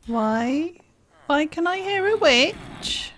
Why? Why can I hear a witch?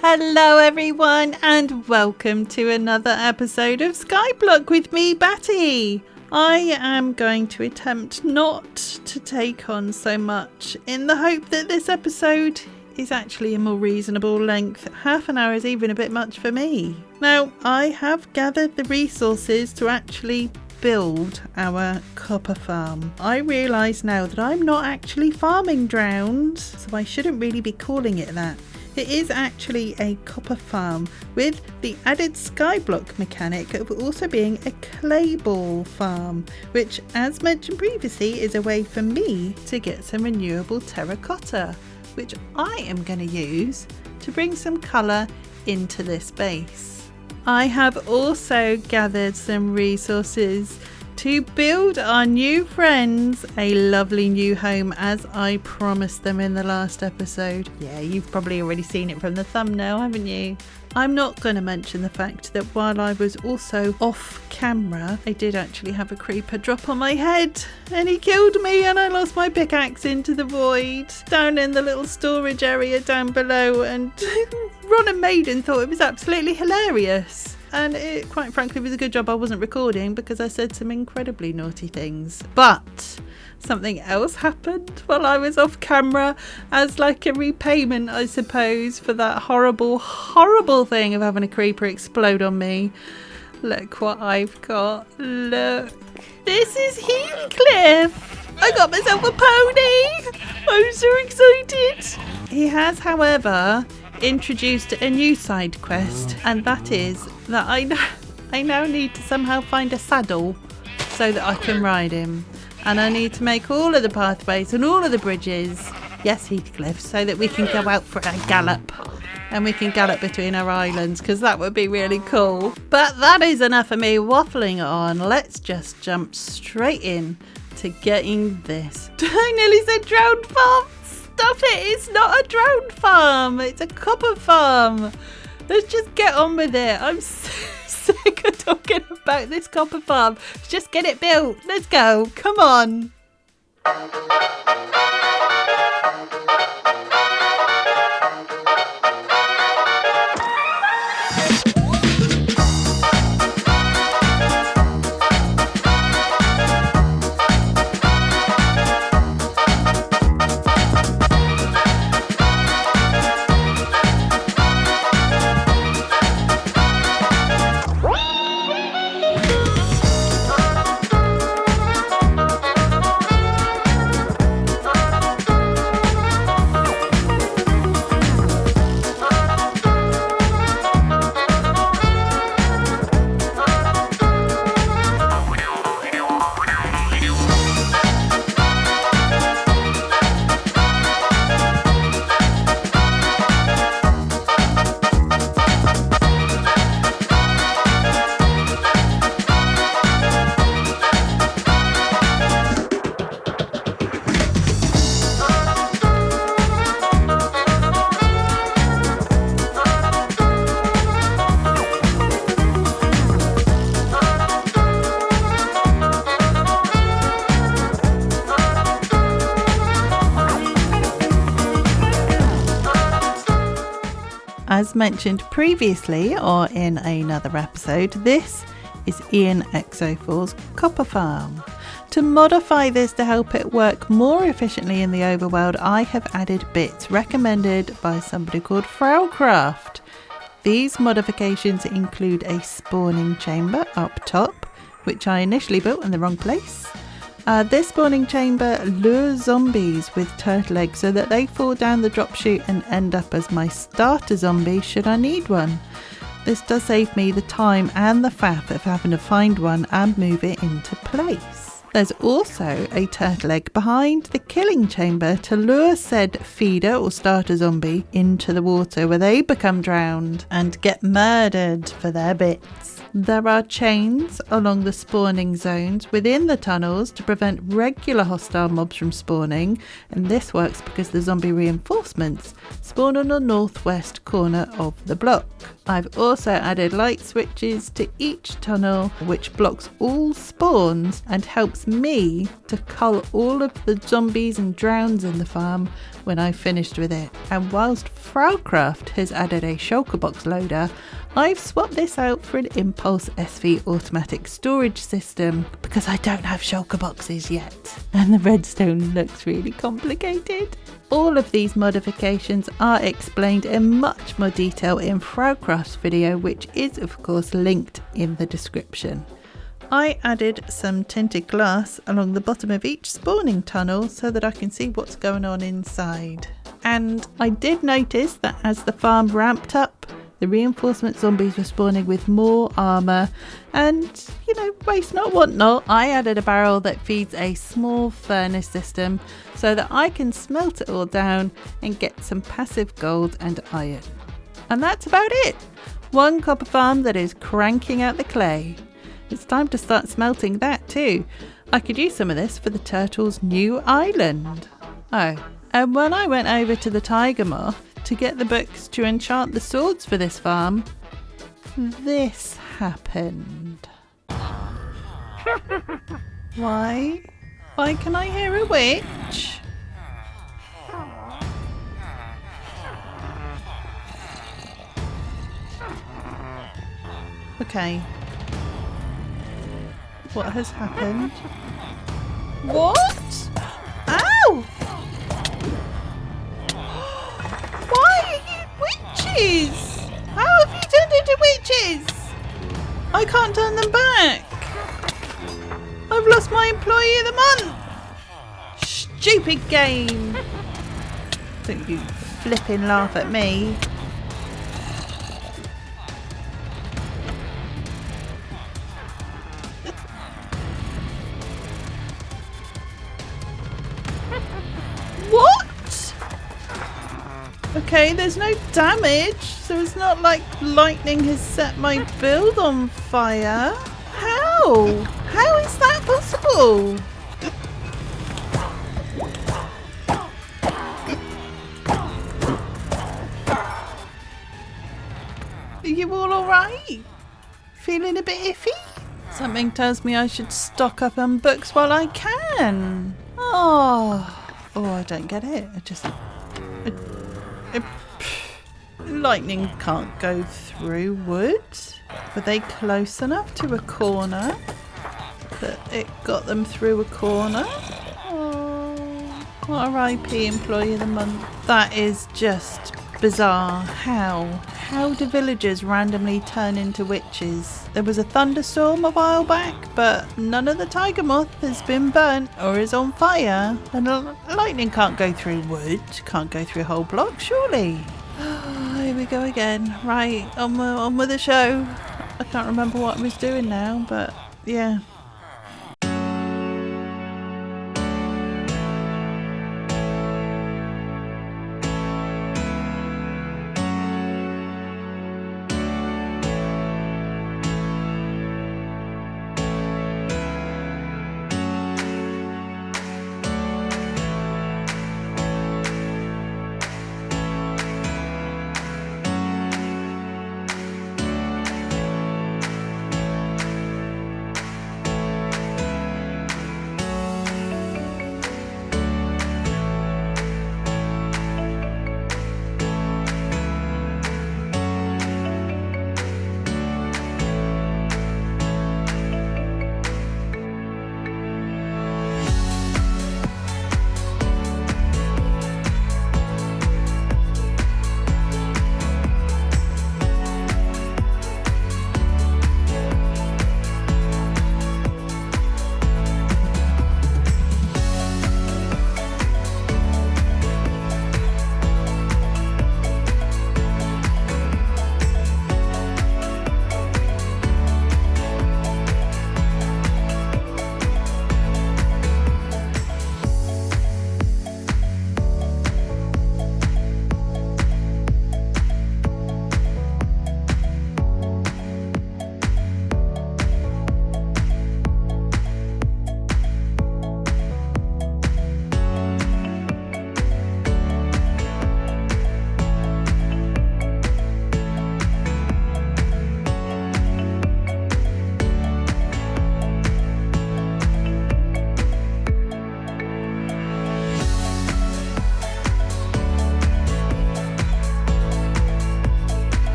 Hello everyone and welcome to another episode of Skyblock with me, Batty. I am going to attempt not to take on so much in the hope that this episode is actually a more reasonable length. Half an hour is even a bit much for me. Now, I have gathered the resources to actually build our copper farm. I realise now that I'm not actually farming drowns, so I shouldn't really be calling it that. It is actually a copper farm with the added skyblock mechanic of also being a clay ball farm, which, as mentioned previously, is a way for me to get some renewable terracotta, which I am going to use to bring some colour into this base. I have also gathered some resources to build our new friends a lovely new home, as I promised them in the last episode. Yeah, you've probably already seen it from the thumbnail, haven't you? I'm not going to mention the fact that while I was also off camera, I did actually have a creeper drop on my head and he killed me, and I lost my pickaxe into the void down in the little storage area down below, and Ron and Maiden thought it was absolutely hilarious. And it, quite frankly, was a good job I wasn't recording because I said some incredibly naughty things. But something else happened while I was off camera as like a repayment, I suppose, for that horrible, horrible thing of having a creeper explode on me. Look what I've got. Look. This is Heathcliff. I got myself a pony. I'm so excited. He has, however, introduced a new side quest, and that is that I now need to somehow find a saddle so that I can ride him, and I need to make all of the pathways and all of the bridges, yes Heathcliff, so that we can go out for a gallop and we can gallop between our islands, because that would be really cool. But that is enough of me waffling on. Let's just jump straight in to getting this. I nearly said drowned farm. Stop it, it's not a drown farm, it's a copper farm. Let's just get on with it. I'm so sick of talking about this copper farm. Let's just get it built. Let's go, come on. As mentioned previously or in another episode, this is Ian Exo4's copper farm. To modify this to help it work more efficiently in the overworld, I have added bits recommended by somebody called Fraucraft. These modifications include a spawning chamber up top, which I initially built in the wrong place. This spawning chamber lures zombies with turtle eggs so that they fall down the drop chute and end up as my starter zombie should I need one. This does save me the time and the faff of having to find one and move it into place. There's also a turtle egg behind the killing chamber to lure said feeder or starter zombie into the water where they become drowned and get murdered for their bits. There are chains along the spawning zones within the tunnels to prevent regular hostile mobs from spawning, and this works because the zombie reinforcements spawn on the northwest corner of the block. I've also added light switches to each tunnel which blocks all spawns and helps me to cull all of the zombies and drowns in the farm when I've finished with it. And whilst Fraucraft has added a shulker box loader, I've swapped this out for an Impulse SV automatic storage system because I don't have shulker boxes yet and the redstone looks really complicated. All of these modifications are explained in much more detail in Fraucraft's video, which is of course linked in the description. I added some tinted glass along the bottom of each spawning tunnel so that I can see what's going on inside. And I did notice that as the farm ramped up, the reinforcement zombies were spawning with more armour and, waste not, want not. I added a barrel that feeds a small furnace system so that I can smelt it all down and get some passive gold and iron. And that's about it. One copper farm that is cranking out the clay. It's time to start smelting that too. I could use some of this for the turtle's new island. Oh, and when I went over to the Tiger Moth to get the books to enchant the swords for this farm, this happened. Why? Why can I hear a witch? Okay. What has happened? What? Ow! Why are you witches? How have you turned into witches? I can't turn them back. I've lost my employee of the month. Stupid game. Don't you flipping laugh at me. What? Okay, there's no damage, so it's not like lightning has set my build on fire. How? How is that possible? Are you all alright? Feeling a bit iffy? Something tells me I should stock up on books while I can. Oh, I don't get it. Lightning can't go through wood. Were they close enough to a corner that it got them through a corner? Oh, R.I.P. Employee of the Month. That is just bizarre. How do villagers randomly turn into witches? There was a thunderstorm a while back, but none of the tiger moth has been burnt or is on fire. And lightning can't go through wood, can't go through a whole block, surely. Here we go again. Right, on with the show. I can't remember what I was doing now, but yeah.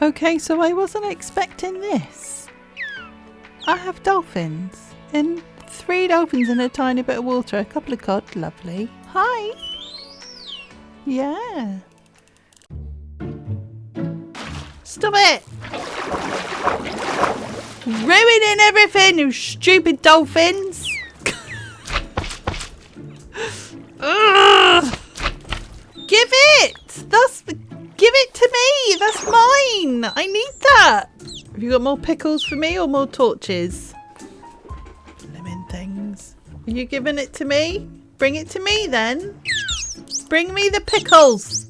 Okay, so I wasn't expecting this. I have dolphins. And 3 dolphins in a tiny bit of water. A couple of cod. Lovely. Hi. Yeah. Stop it! Ruining everything, you stupid dolphins! Ugh. Give it! Give it to me! That's mine! I need that! Have you got more pickles for me or more torches? Lemon things. Are you giving it to me? Bring it to me then. Bring me the pickles!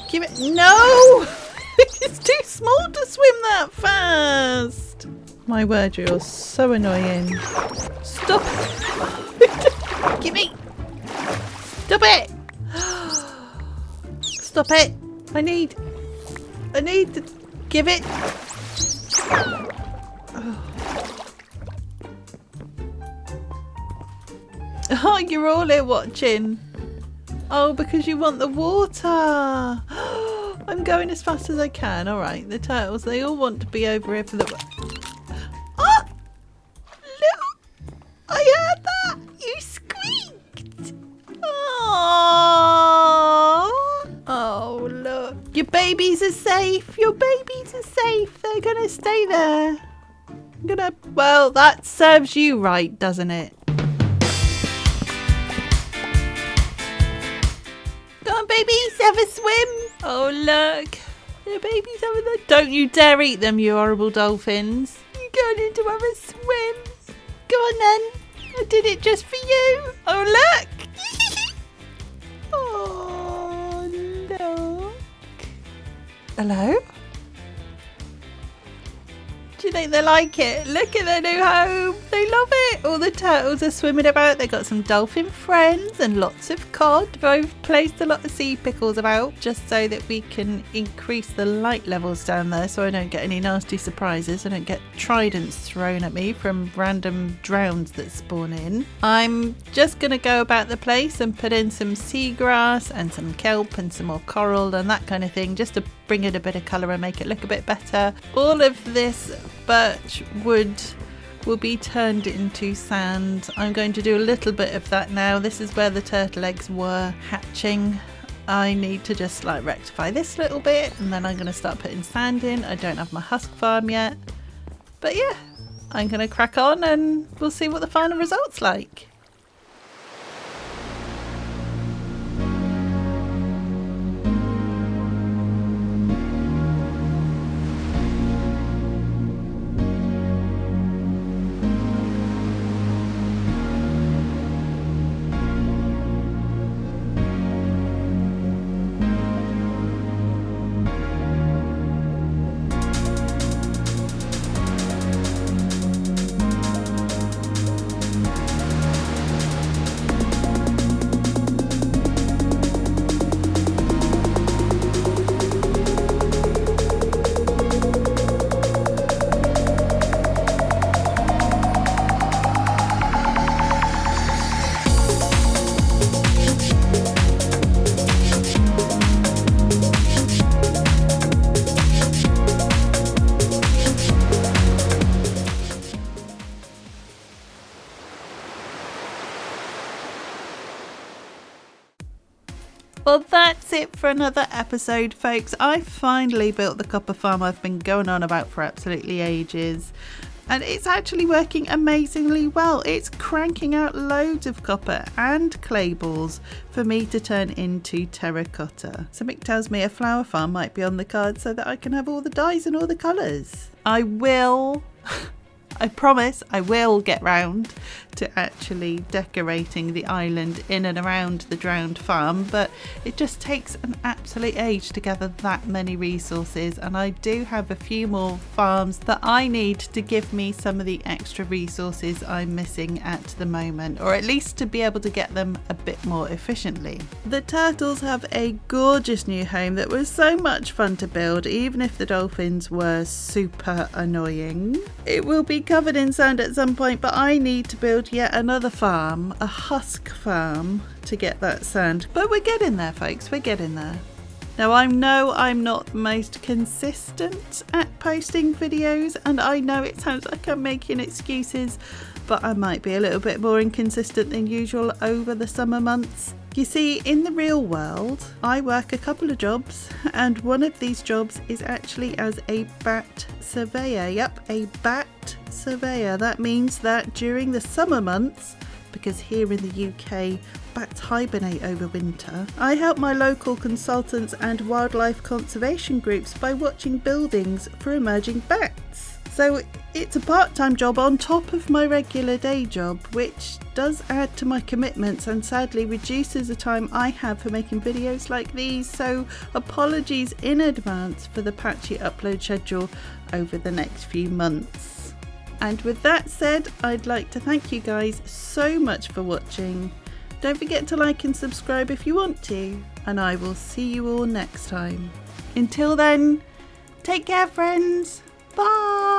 Give it. No! It's too small to swim that fast. My word, you're so annoying. Stop. Give me. Stop it. Stop it. I need to give it. Oh, you're all here watching. Oh, because you want the water. I'm going as fast as I can. All right, the turtles, they all want to be over here for the... Oh! Look! I heard that! You squeaked! Oh! Oh, look. Your babies are safe. Your babies are safe. They're going to stay there. Well, that serves you right, doesn't it? Babies, have a swim. Oh, look. The babies having the... Don't you dare eat them, you horrible dolphins. You're going in to have a swim. Go on then. I did it just for you. Oh, look. Oh, look. Hello? Do you think they like it? Look at their new home. They love it. All the turtles are swimming about. They've got some dolphin friends and lots of cod. I've placed a lot of sea pickles about just so that we can increase the light levels down there so I don't get any nasty surprises. I don't get tridents thrown at me from random drowns that spawn in. I'm just going to go about the place and put in some seagrass and some kelp and some more coral and that kind of thing just to bring it a bit of colour and make it look a bit better. All of this birch wood will be turned into sand. I'm going to do a little bit of that now. This is where the turtle eggs were hatching. I need to just like rectify this little bit and then I'm going to start putting sand in. I don't have my husk farm yet. But yeah, I'm going to crack on and we'll see what the final result's like. Well, that's it for another episode, folks. I finally built the copper farm I've been going on about for absolutely ages. And it's actually working amazingly well. It's cranking out loads of copper and clay balls for me to turn into terracotta. Something tells me a flower farm might be on the card so that I can have all the dyes and all the colours. I promise I will get round to actually decorating the island in and around the drowned farm, but it just takes an absolute age to gather that many resources, and I do have a few more farms that I need to give me some of the extra resources I'm missing at the moment, or at least to be able to get them a bit more efficiently. The turtles have a gorgeous new home that was so much fun to build, even if the dolphins were super annoying. It will be covered in sand at some point, but I need to build yet another farm, a husk farm, to get that sand. But we're getting there, folks, we're getting there. Now I know I'm not the most consistent at posting videos, and I know it sounds like I'm making excuses, but I might be a little bit more inconsistent than usual over the summer months. You see, in the real world, I work a couple of jobs, and one of these jobs is actually as a bat surveyor. Yep, a bat surveyor. That means that during the summer months, because here in the UK, bats hibernate over winter, I help my local consultants and wildlife conservation groups by watching buildings for emerging bats. So it's a part-time job on top of my regular day job, which does add to my commitments and sadly reduces the time I have for making videos like these. So apologies in advance for the patchy upload schedule over the next few months. And with that said, I'd like to thank you guys so much for watching. Don't forget to like and subscribe if you want to, and I will see you all next time. Until then, take care friends. Bye!